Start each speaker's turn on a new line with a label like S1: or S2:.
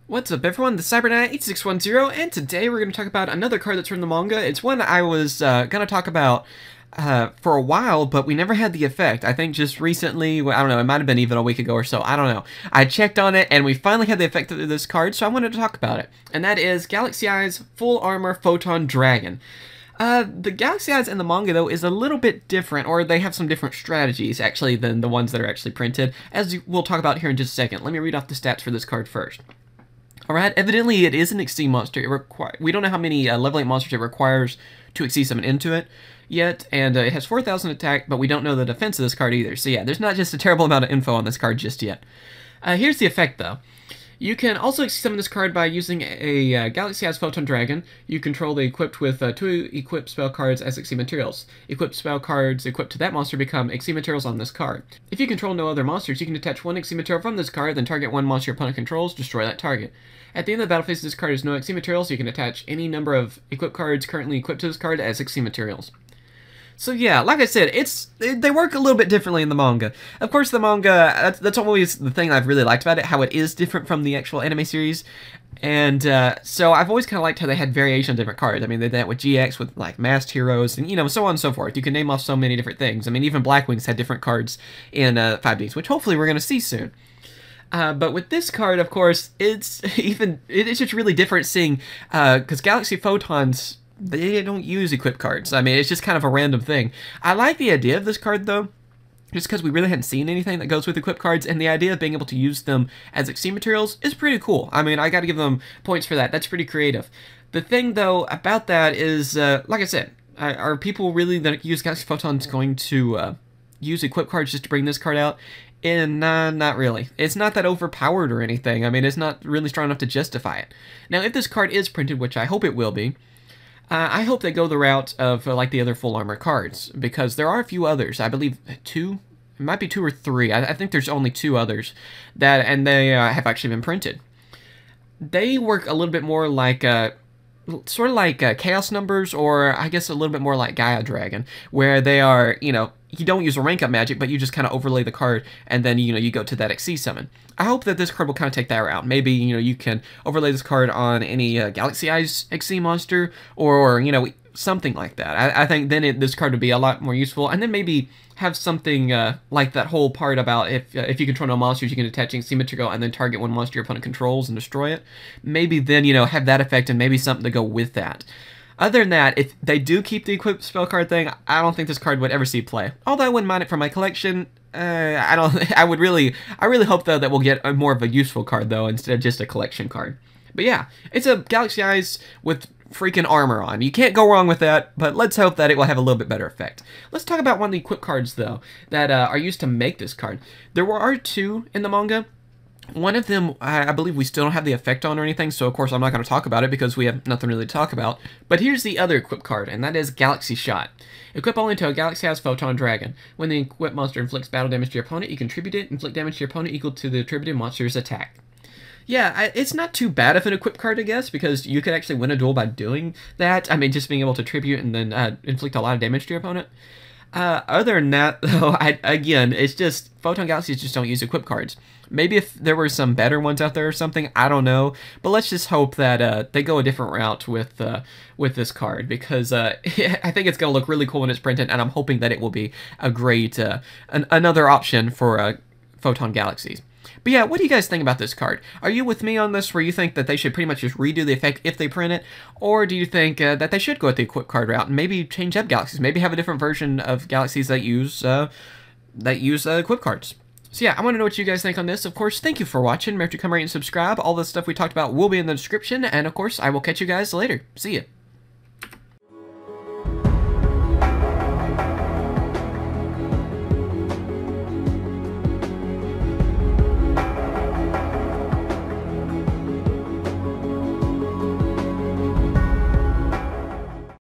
S1: What's up everyone, this is CyberKnight 8610, and today we're going to talk about another card that's from the manga. It's one I was going to talk about for a while, but we never had the effect. I think just recently, I don't know, it might have been even a week ago or so, I don't know. I checked on it, and we finally had the effect of this card, so I wanted to talk about it. And that is Galaxy Eyes Full Armor Photon Dragon. The Galaxy Eyes in the manga, though, is a little bit different, or they have some different strategies, actually, than the ones that are actually printed, as we'll talk about here in just a second. Let me read off the stats for this card first. Alright, evidently it is an Exceed monster. We don't know how many level 8 monsters it requires to Exceed summon into it yet, and it has 4,000 attack, but we don't know the defense of this card either. So yeah, there's not just a terrible amount of info on this card just yet. Here's the effect, though. You can also Exceed summon this card by using a Galaxy Eyes Photon Dragon. You control the equipped with 2 equipped spell cards as Exceed materials. Equipped spell cards equipped to that monster become Exceed materials on this card. If you control no other monsters, you can detach 1 Exceed material from this card, then target 1 monster your opponent controls, destroy that target. At the end of the battle phase, this card has no Exceed materials, so you can attach any number of equipped cards currently equipped to this card as Exceed materials. So yeah, like I said, they work a little bit differently in the manga. Of course, the manga, that's always the thing I've really liked about it, how it is different from the actual anime series. And so I've always kind of liked how they had variation on different cards. I mean, they did that with GX, with like Masked Heroes, and you know, so on and so forth. You can name off so many different things. I mean, even Blackwings had different cards in 5Ds, which hopefully we're going to see soon. But with this card, of course, it's just really different seeing, because Galaxy Photons, they don't use equipped cards. I mean, it's just kind of a random thing. I like the idea of this card, though, just because we really hadn't seen anything that goes with equipped cards, and the idea of being able to use them as Exceed materials is pretty cool. I mean, I gotta give them points for that. That's pretty creative. The thing, though, about that is, like I said, are people really that use Galaxy Photons going to use equipped cards just to bring this card out? And not really. It's not that overpowered or anything. I mean, it's not really strong enough to justify it. Now, if this card is printed, which I hope it will be, I hope they go the route of like the other full armor cards, because there are a few others. I believe 2, it might be 2 or 3. I think there's only 2 others that, and they have actually been printed. They work a little bit more like sort of like Chaos Numbers, or I guess a little bit more like Gaia Dragon, where they are, you know, you don't use a rank up magic, but you just kind of overlay the card, and then, you know, you go to that Exceed summon. I hope that this card will kind of take that route. Maybe, you know, you can overlay this card on any Galaxy Eyes Exceed monster, or, you know, something like that. I think then this card would be a lot more useful, and then maybe have something like that whole part about if you control no monsters, you can attach Exceed material and then target 1 monster your opponent controls and destroy it. Maybe then, you know, have that effect and maybe something to go with that. Other than that, if they do keep the equipped spell card thing, I don't think this card would ever see play. Although I wouldn't mind it for my collection. I really hope though that we'll get more of a useful card though, instead of just a collection card. But yeah, it's a Galaxy Eyes with freaking armor on. You can't go wrong with that, but let's hope that it will have a little bit better effect. Let's talk about one of the equipped cards though, that are used to make this card. There are 2 in the manga. One of them, I believe we still don't have the effect on or anything, so of course I'm not going to talk about it because we have nothing really to talk about. But here's the other equipped card, and that is Galaxy Shot. Equip only to a Galaxy Eyes Photon Dragon. When the equipped monster inflicts battle damage to your opponent, you contribute it, inflict damage to your opponent equal to the attributed monster's attack. Yeah, it's not too bad of an equipped card, I guess, because you could actually win a duel by doing that. I mean, just being able to tribute and then inflict a lot of damage to your opponent. Other than that, though, again, it's just Photon Galaxies just don't use equipped cards. Maybe if there were some better ones out there or something, I don't know. But let's just hope that they go a different route with this card, because I think it's going to look really cool when it's printed, and I'm hoping that it will be a great another option for Photon Galaxies. But yeah, what do you guys think about this card? Are you with me on this, where you think that they should pretty much just redo the effect if they print it? Or do you think that they should go with the equipped card route and maybe change up Galaxies? Maybe have a different version of Galaxies that use equipped cards? So yeah, I want to know what you guys think on this. Of course, thank you for watching. Remember to come rate and subscribe. All the stuff we talked about will be in the description. And of course, I will catch you guys later. See ya.